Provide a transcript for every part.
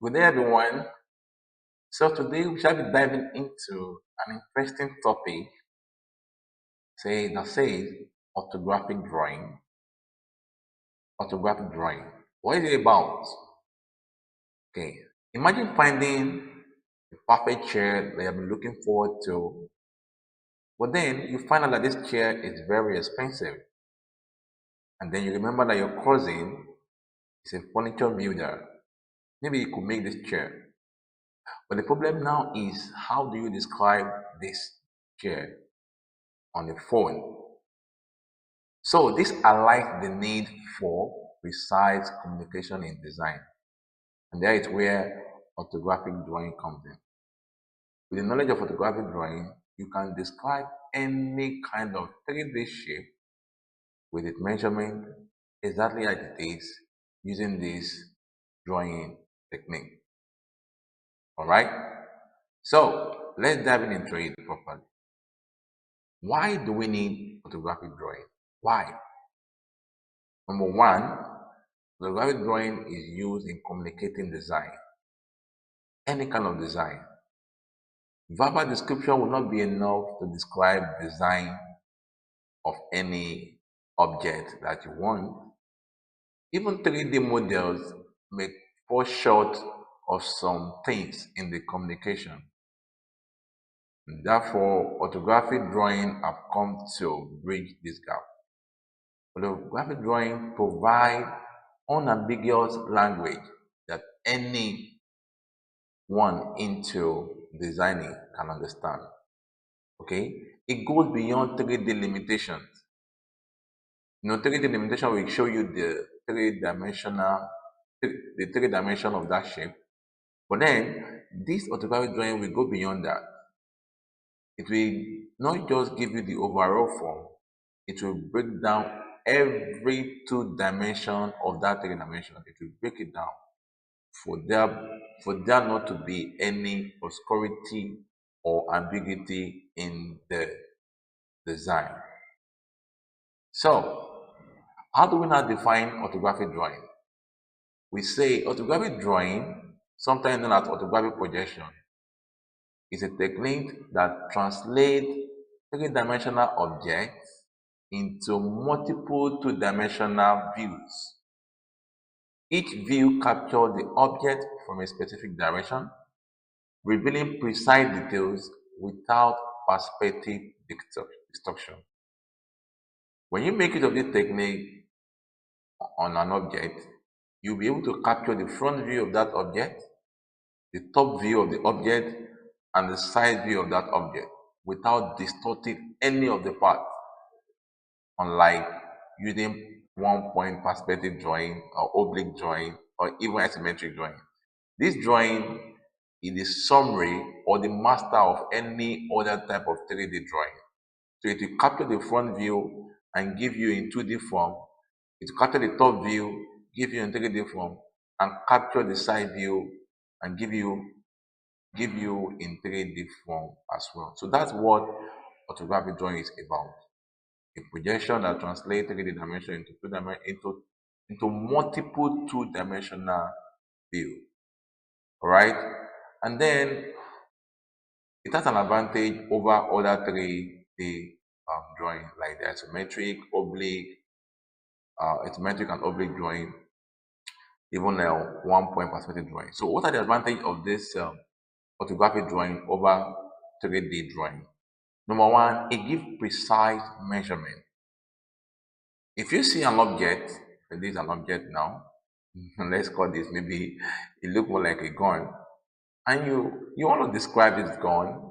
Good day, everyone. So today we shall be diving into an interesting topic, that says orthographic drawing. Orthographic drawing. What is it about? Okay, imagine finding a perfect chair that you have been looking forward to, but then you find out that this chair is very expensive, and then you remember that your cousin is a furniture builder. Maybe he could make this chair, but the problem now is how do you describe this chair on the phone? So this highlights the need for precise communication in design. And there is where orthographic drawing comes in. With the knowledge of orthographic drawing, you can describe any kind of 3D shape with its measurement exactly as it is using this drawing technique. Alright? So let's dive into it properly. Why do we need orthographic drawing? Why? Number one, orthographic drawing is used in communicating design, any kind of design. Verbal description will not be enough to describe design of any object that you want. Even 3D models may fall short of some things in the communication. Therefore, orthographic drawing have come to bridge this gap. Orthographic drawing provide unambiguous language that anyone into designing can understand. Okay, it goes beyond 3D limitations. 3D limitation will show you the three dimension of that shape. But then this orthographic drawing will go beyond that. It will not just give you the overall form, it will break down every 2 dimension of that 3 dimension. It will break it down for there not to be any obscurity or ambiguity in the design. So, how do we now define orthographic drawing? We say orthographic drawing, sometimes known as orthographic projection, is a technique that translates 3-dimensional objects into multiple 2-dimensional views. Each view captures the object from a specific direction, revealing precise details without perspective distortion. When you make use of this technique on an object, you'll be able to capture the front view of that object, the top view of the object, and the side view of that object without distorting any of the parts, unlike using 1-point perspective drawing or oblique drawing or even isometric drawing. This drawing is the summary or the master of any other type of 3D drawing. So it will capture the front view and give you in 2D form. It will capture the top view, give you in 3D form, and capture the side view and give you in 3D form as well. So that's what orthographic drawing is about. A projection that translates 3D dimension into into multiple 2-dimensional view. Alright? And then it has an advantage over other 3D drawing like the isometric, oblique, isometric and oblique drawing, even 1-point perspective drawing. So what are the advantages of this orthographic drawing over 3D drawing? Number one, it gives precise measurement. If you see an object, and this is an object now, let's call this, maybe it look more like a gun, and you want to describe this gun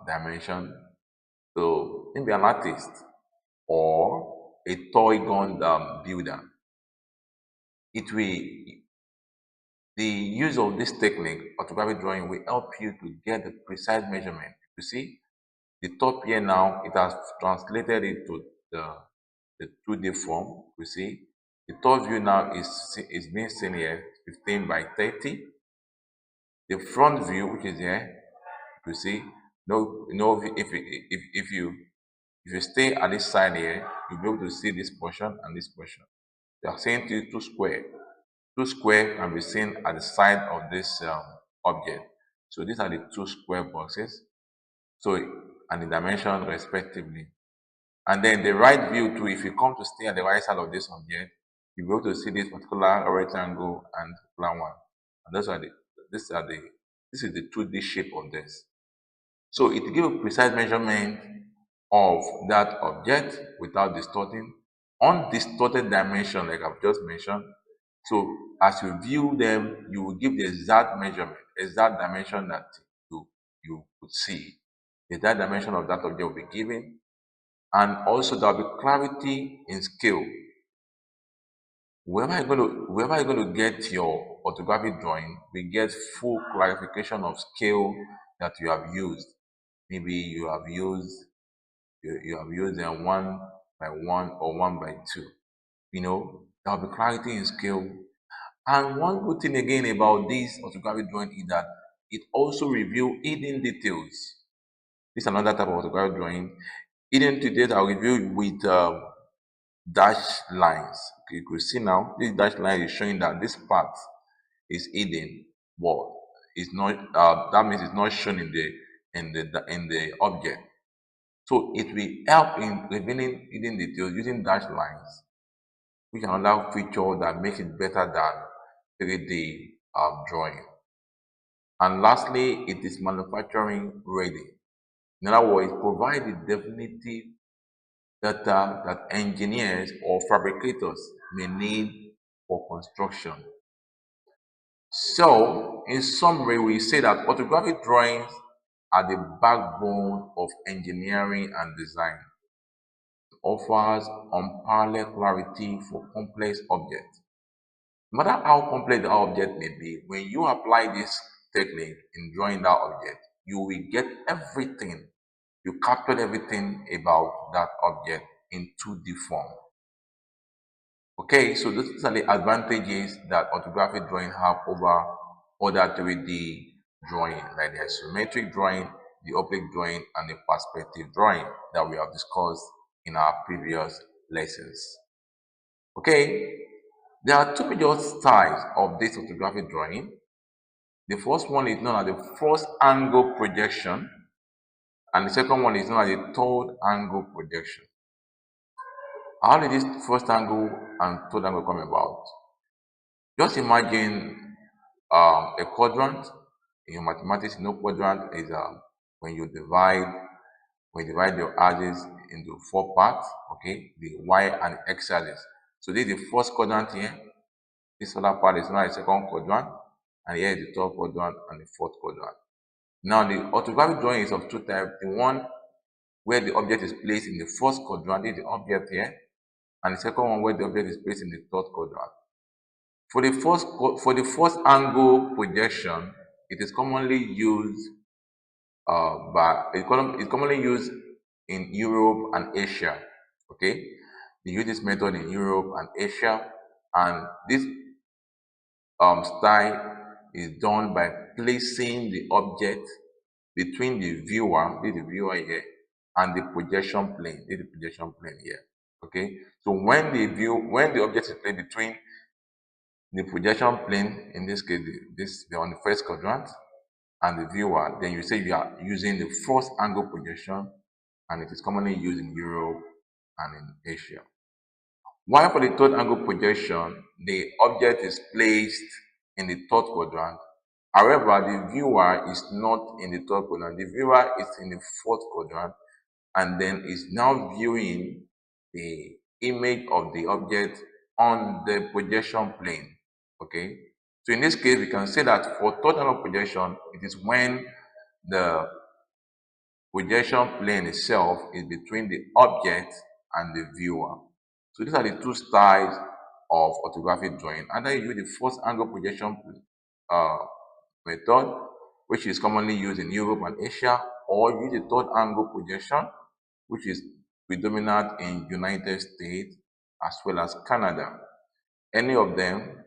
dimension to maybe an artist or a toy gun builder. The use of this technique, orthographic drawing, will help you to get the precise measurement. You see, the top here now, it has translated it to the 2D form. You see, the top view now is being seen here, 15 by 30. The front view, which is here, you see, if you stay at this side here, you'll be able to see this portion and this portion. They are saying 2 square. Two square can be seen at the side of this object. So these are the two square boxes. So, and the dimension respectively. And then the right view too, if you come to stay at the right side of this object, you'll be able to see this particular rectangle and particular one. And these are the, this is the 2D shape of this. So it gives a precise measurement of that object without distorting. Undistorted dimension, like I've just mentioned. So as you view them, you will give the exact measurement, exact dimension that you could see. The exact dimension of that object will be given. And also there will be clarity in scale. Wherever you're going to get your orthographic drawing, we get full clarification of scale that you have used. Maybe you have used them 1 by 1 or 1 by 2. There will be clarity in scale. And one good thing again about this orthographic drawing is that it also reveals hidden details. This is another type of orthographic drawing. Hidden details are revealed with dashed lines. Okay, you could see now this dashed line is showing that this part is hidden, but it's not. That means it's not shown in the object. So it will help in revealing hidden details using dashed lines, which is another feature that makes it better than 3D drawing. And lastly, it is manufacturing ready. In other words, it provides the definitive data that engineers or fabricators may need for construction. So, in summary, we say that orthographic drawings are the backbone of engineering and design. It offers unparalleled clarity for complex objects. No matter how complex the object may be, when you apply this technique in drawing that object, you will get everything. You capture everything about that object in 2D form. Okay, so these are the advantages that orthographic drawing have over other 3D drawing, like the isometric drawing, the oblique drawing, and the perspective drawing that we have discussed in our previous lessons. Okay, there are two major styles of this orthographic drawing. The first one is known as the first angle projection, and the second one is known as the third angle projection. How did this first angle and third angle come about? Just imagine a quadrant. In mathematics, quadrant is when you divide your axis into 4 parts, okay, the y and x axis. So this is the first quadrant here. This other part is now the second quadrant, and here is the third quadrant and the fourth quadrant. Now the orthographic drawing is of two types. The one where the object is placed in the first quadrant is the object here, and the second one where the object is placed in the third quadrant. For the first angle projection, it is commonly used it's commonly used in Europe and Asia. Okay, they use this method in Europe and Asia, and this style is done by placing the object between the viewer, this is the viewer here, and the projection plane, this is the projection plane here. Okay, so when the object is placed between the projection plane, in this case, they're on the first quadrant, and the viewer, then you say you are using the first angle projection, and it is commonly used in Europe and in Asia. While for the third angle projection, the object is placed in the third quadrant. However, the viewer is not in the third quadrant. The viewer is in the fourth quadrant, and then is now viewing the image of the object on the projection plane. Okay, so in this case, we can say that for third angle projection, it is when the projection plane itself is between the object and the viewer. So these are the two styles of orthographic drawing. Either you use the first angle projection method, which is commonly used in Europe and Asia, or use the third angle projection, which is predominant in United States as well as Canada. Any of them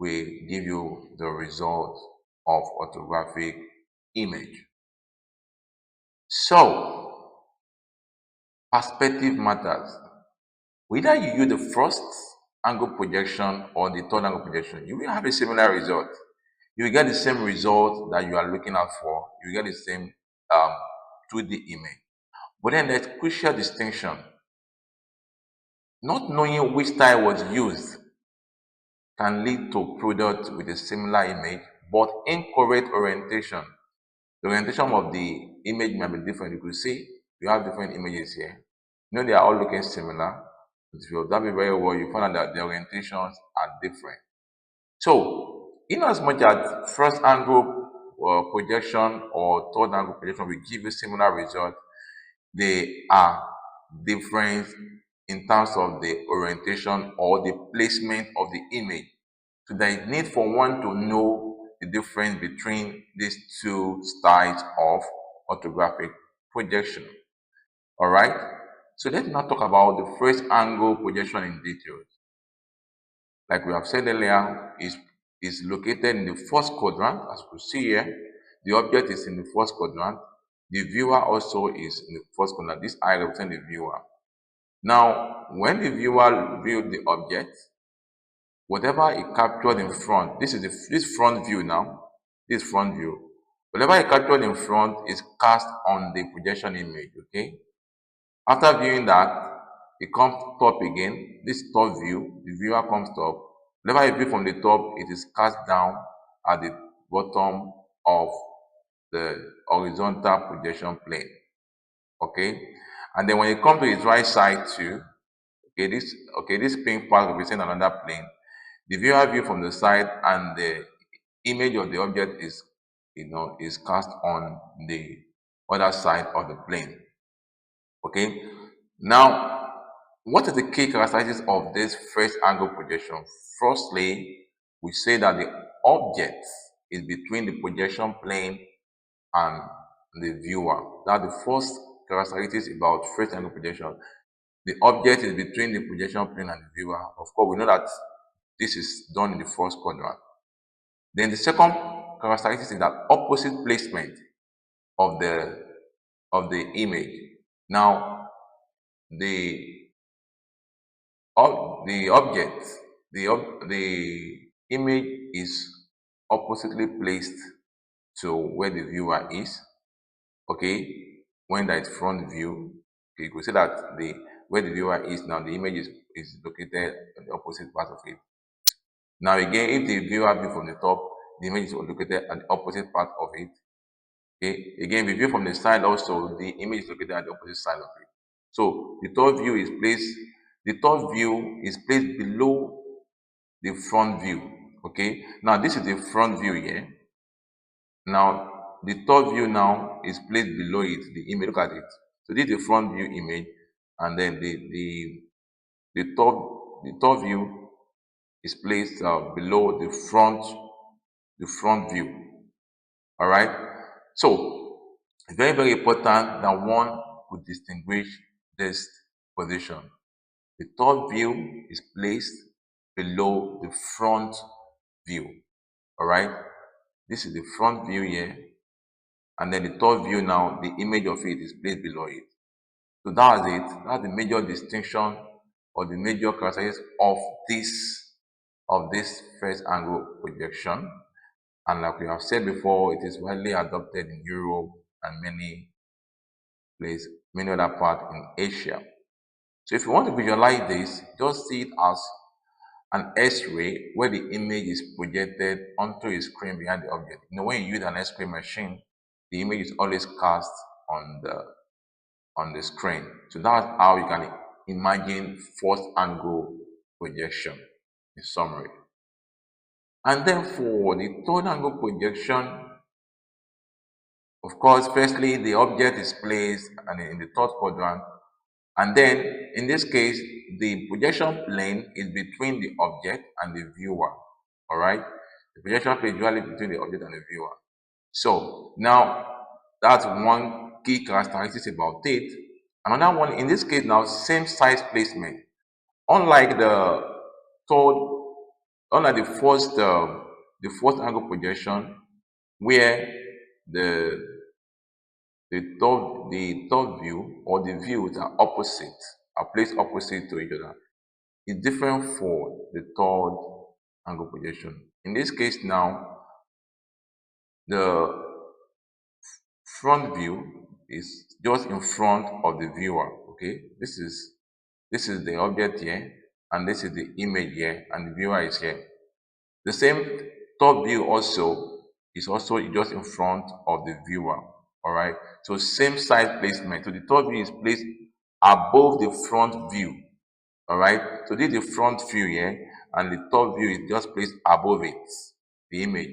will give you the result of orthographic image. So, perspective matters. Whether you use the first angle projection or the third angle projection, you will have a similar result. You will get the same result that you are looking out for. You will get the same 2D image. But then there's crucial distinction. Not knowing which style was used can lead to product with a similar image, but incorrect orientation. The orientation of the image might be different. You could see you have different images here. You know they are all looking similar. But if you observe it very well, you find out that the orientations are different. So, in as much as first angle projection or third angle projection will give you similar results, they are different in terms of the orientation or the placement of the image. So there is need for one to know the difference between these two styles of orthographic projection. All right. So let's now talk about the first angle projection in detail. Like we have said earlier, is located in the first quadrant. As you see here, the object is in the first quadrant. The viewer also is in the first quadrant. This eye represents the viewer. Now, when the viewer views the object, whatever it captured in front, this front view now, this front view, whatever it captured in front is cast on the projection image, okay? After viewing that, it comes top again, this top view, the viewer comes top. Whenever you view from the top, it is cast down at the bottom of the horizontal projection plane, okay? And then when you come to its right side too, this pink part represents another plane. The viewer view from the side and the image of the object is cast on the other side of the plane. Okay. Now, what is the key characteristics of this first angle projection? Firstly, we say that the object is between the projection plane and the viewer. That's the first characteristics about first angle projection. The object is between the projection plane and the viewer. Of course, we know that this is done in the first quadrant. Then the second characteristic is that opposite placement of the image. Now, the object, the image is oppositely placed to where the viewer is. Okay, when that is front view, okay, you could say that where the viewer is now, the image is located on the opposite part of it. Now again, if the viewer view from the top, the image is located at the opposite part of it. Okay, again, if you view from the side also, the image is located at the opposite side of it. So the third view is placed below the front view. Okay, now this is the front view here. Now the third view now is placed below it, the image. Look at it. So this is the front view image, and then the third view is placed below the front view. All right. So it's very, very important that one could distinguish this position. The third view is placed below the front view. All right. This is the front view here, and then the third view now, the image of it is placed below it. So that's it. That's the major distinction or the major characteristics of this first angle projection. And like we have said before, it is widely adopted in Europe and many other parts in Asia. So if you want to visualize this, just see it as an X-ray where the image is projected onto a screen behind the object. You know, when you use an X-ray machine, the image is always cast on the screen. So that's how you can imagine first angle projection in summary. And then for the third angle projection, of course, firstly, the object is placed in the third quadrant. And then, in this case, the projection plane is between the object and the viewer. All right? The projection plane is usually between the object and the viewer. So, now, that's one key characteristic about it. Another one, in this case now, same size placement. Unlike the first angle projection, where the third view or the views are placed opposite to each other. is different for the third angle projection. In this case now, the front view is just in front of the viewer. Okay, this is the object here, and this is the image here, and the viewer is here. The same top view also is also just in front of the viewer. All right, so same side placement. So the top view is placed above the front view. All right, so this is the front view here, and the top view is just placed above it, the image.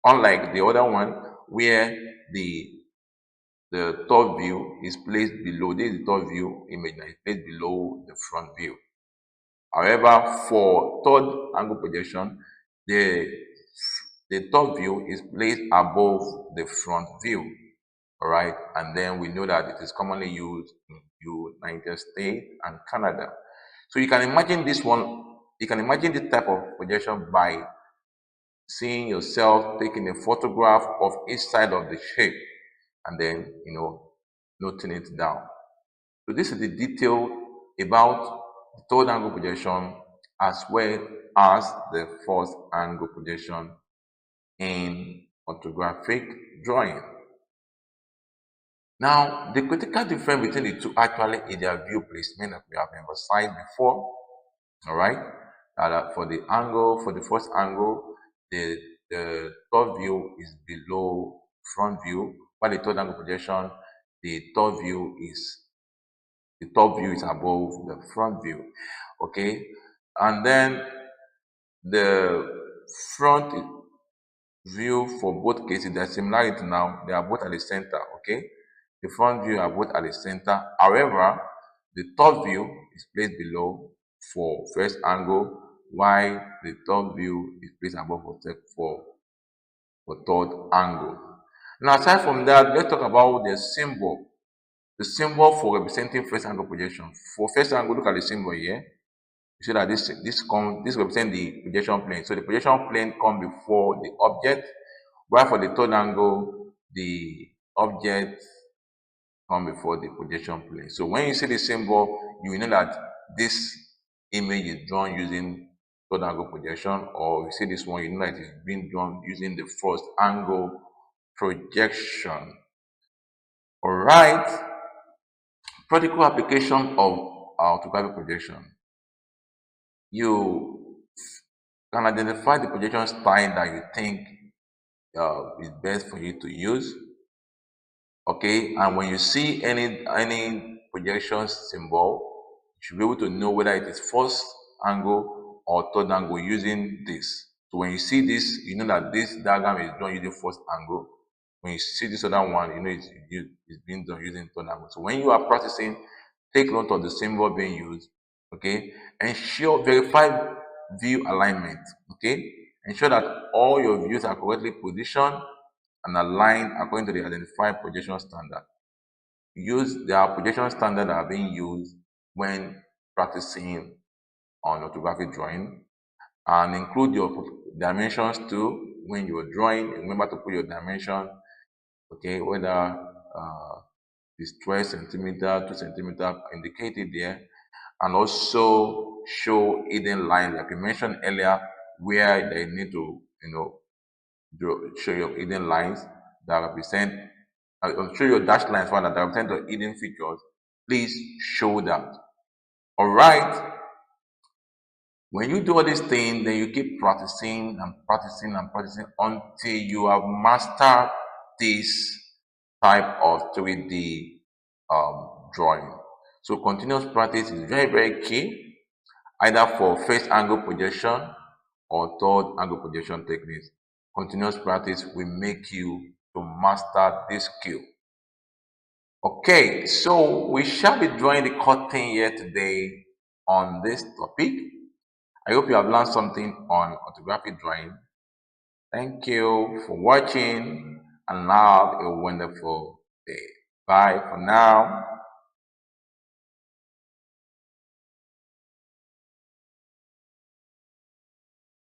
Unlike the other one where the top view is placed below. This is the top view image that is placed below the front view. However, for third angle projection, the top view is placed above the front view. All right, and then we know that it is commonly used in United States and Canada. So you can imagine this one. You can imagine this type of projection by seeing yourself taking a photograph of each side of the shape, and then noting it down. So this is the detail about the third angle projection as well as the first angle projection in orthographic drawing. Now, the critical difference between the two actually is their view placement that we have emphasized before. All right, for the first angle, the top view is below front view, while the third angle projection, the top view is above the front view. Okay, and then the front view for both cases, there's similarity now. They are both at the center. Okay, the front view are both at the center. However, the top view is placed below for first angle, while the top view is placed above for third angle. Now, aside from that, let's talk about the symbol. The symbol for representing first angle projection. For first angle, look at the symbol here. You see that this represents the projection plane. So the projection plane comes before the object, while for the third angle, the object comes before the projection plane. So when you see the symbol, you will know that this image is drawn using third angle projection, or you see this one, you know that it's being drawn using the first angle projection. All right. Practical application of orthographic projection. You can identify the projection style that you think is best for you to use. Okay, and when you see any projection symbol, you should be able to know whether it is first angle or third angle using this. So when you see this, you know that this diagram is drawn using first angle. When you see this other one, you know it's being done using third angle. So when you are practicing, take note of the symbol being used. Okay, verify view alignment. Okay, ensure that all your views are correctly positioned and aligned according to the identified projection standard. There are projection standards that are being used when practicing on orthographic drawing, and include your dimensions too. When you're drawing, remember to put your dimension. Okay, whether it's 12 centimeter, 2 centimeter indicated there, and also show hidden lines like we mentioned earlier, where they need to show your hidden lines that represent show your dashed lines that represent the hidden features. Please show that. All right, when you do all these things, then you keep practicing and practicing and practicing until you have mastered this type of 3D drawing. So continuous practice is very, very key, either for first angle projection or third angle projection techniques. Continuous practice will make you to master this skill. Okay, so we shall be drawing the curtain here today on this topic. I hope you have learned something on orthographic drawing. Thank you for watching and have a wonderful day. Bye for now.